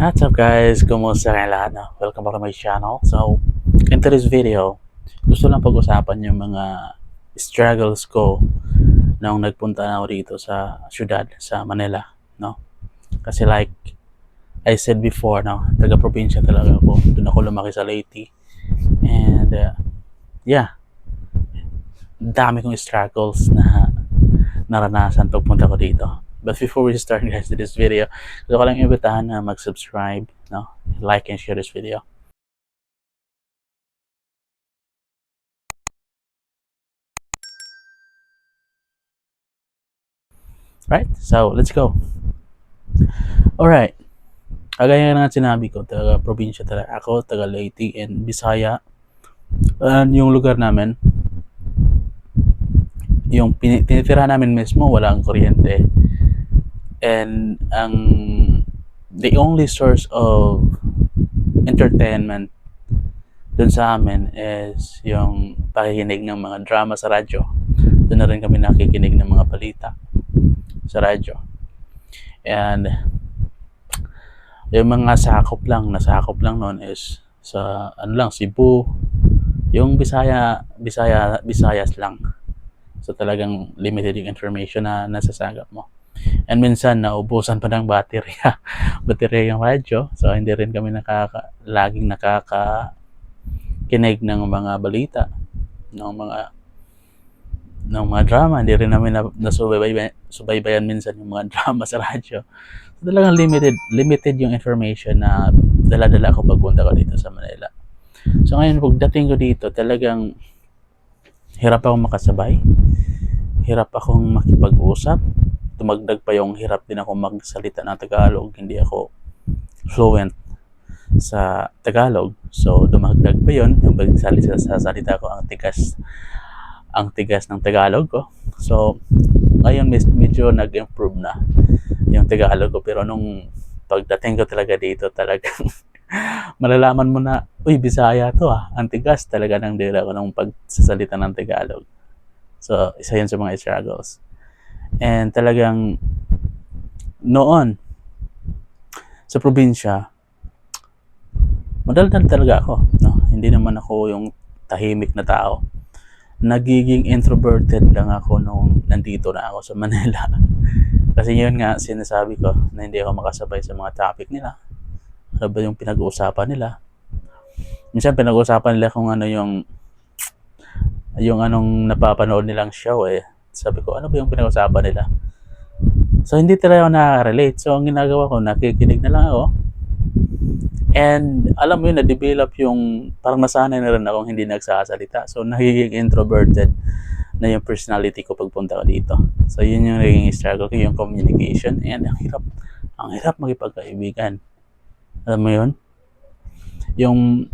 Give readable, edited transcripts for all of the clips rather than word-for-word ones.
What's up guys? Kumusta kayong lahat? Welcome back to my channel. So, in today's video, gusto lang pag-usapan yung mga struggles ko nung nagpunta na ako dito sa syudad, sa Manila, no? Kasi like I said before, no, taga-probinsya talaga ako. Doon ako lumaki sa Leyte. And yeah, dami kong struggles na naranasan pagpunta ko dito. But before we start guys to this video, gusto ko lang imbitahan na mag-subscribe, no? Like and share this video. Right? So, let's go. Alright. Kagaya nga sinabi ko, taga probinsya talaga ako, taga Leyte and Bisaya. Yung lugar namin, yung tinitira namin mismo, wala ang kuryente. And the only source of entertainment dun sa amin is yung pakikinig ng mga drama sa radyo. Doon na rin kami nakikinig ng mga balita sa radyo. And yung mga nasakop lang noon is sa Cebu, yung Visayas lang. So talagang limited yung information na nasasagap mo. And minsan naubusan pa ng baterya yung radyo. So hindi rin kami laging nakakakinig ng mga balita, ng mga drama. Hindi rin namin nasubaybayan minsan yung mga drama sa radyo. So talagang limited yung information na dala-dala ko pagpunta ko dito sa Manila. So ngayon pagdating ko dito, talagang hirap akong makasabay. Hirap akong makipag-usap. Tumagdag pa yung hirap din ako magsalita ng Tagalog. Hindi ako fluent sa Tagalog. So dumagdag pa yun. Yung pagsasalita ko, ang tigas ng Tagalog ko. So ngayon medyo nag-improve na yung Tagalog ko. Pero nung pagdating ko talaga dito, talagang malalaman mo na, uy, Bisaya to ang tigas talaga ng dila ko nung pagsasalita ng Tagalog. So, isa yun sa mga struggles. And talagang noon, sa probinsya, madaldal talaga ako. No? Hindi naman ako yung tahimik na tao. Nagiging introverted lang ako nung nandito na ako sa Manila. Kasi yun nga, sinasabi ko na hindi ako makasabay sa mga topic nila. Ano ba yung pinag-uusapan nila? Minsan pinag-uusapan nila kung ano yung anong napapanood nilang show eh. Sabi ko, ano ba yung pinag-uusapan nila? So hindi talaga ako nakaka-relate. So ang ginagawa ko, nakikinig na lang ako. And alam mo yun, na-develop yung, parang nasanay na rin akong hindi nagsasalita. So nagiging introverted na yung personality ko pagpunta ko dito. So yun yung naging struggle ko, yung communication. And ang hirap magipagkaibigan. Alam mo yun? Yung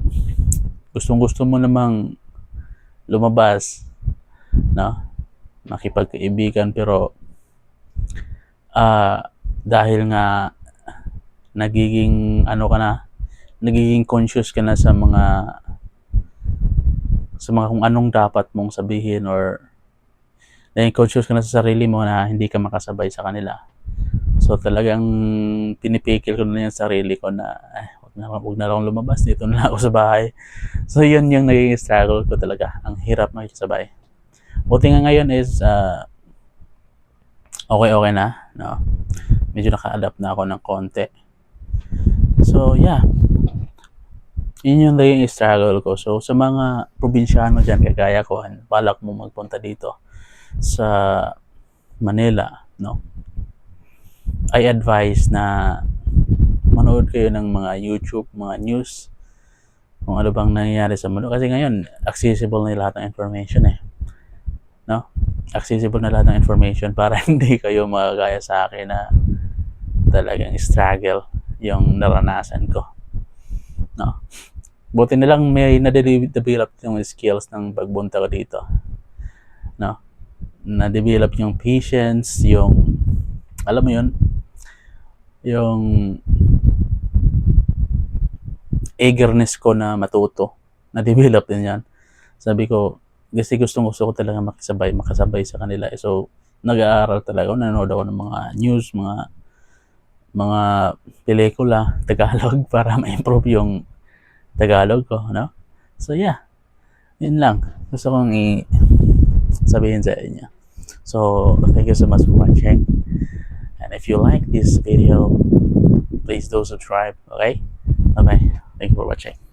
gustong-gusto mo namang lumabas, no? Makipagkaibigan, pero dahil nga nagiging conscious ka na sa mga kung anong dapat mong sabihin, or naging conscious ka na sa sarili mo na hindi ka makasabay sa kanila. So talagang pinipikil ko na yung sarili ko na huwag na lang lumabas, dito na ako sa bahay. So yun yung naging struggle ko talaga. Ang hirap makikisabay. Buti nga ngayon is okay na, no? Medyo naka-adapt na ako ng konti. So yeah, yun yung naging struggle ko. So sa mga probinsyano dyan kagaya ko, balak mo magpunta dito sa Manila, no? I advise na manood kayo ng mga YouTube, mga news, kung ano bang nangyayari sa mundo. Kasi ngayon, accessible na lahat ng information eh. No? Accessible na lahat ng information para hindi kayo magagaya sa akin na talagang struggle yung naranasan ko. No? Buti na lang may na-develop yung skills ng pagbunta ko dito. No? Na-develop yung patience, yung, alam mo yun, yung eagerness ko na matuto. Na-develop din yan. Sabi ko, kasi gusto ko talaga makasabay sa kanila. So, nag-aaral talaga ako, nanonood ako ng mga news, mga pelikula Tagalog para ma-improve yung Tagalog ko, no? So yeah, yun lang gusto kong sabihin sa inyo. So thank you so much for watching, and if you like this video, please do subscribe. Okay, bye bye, thank you for watching.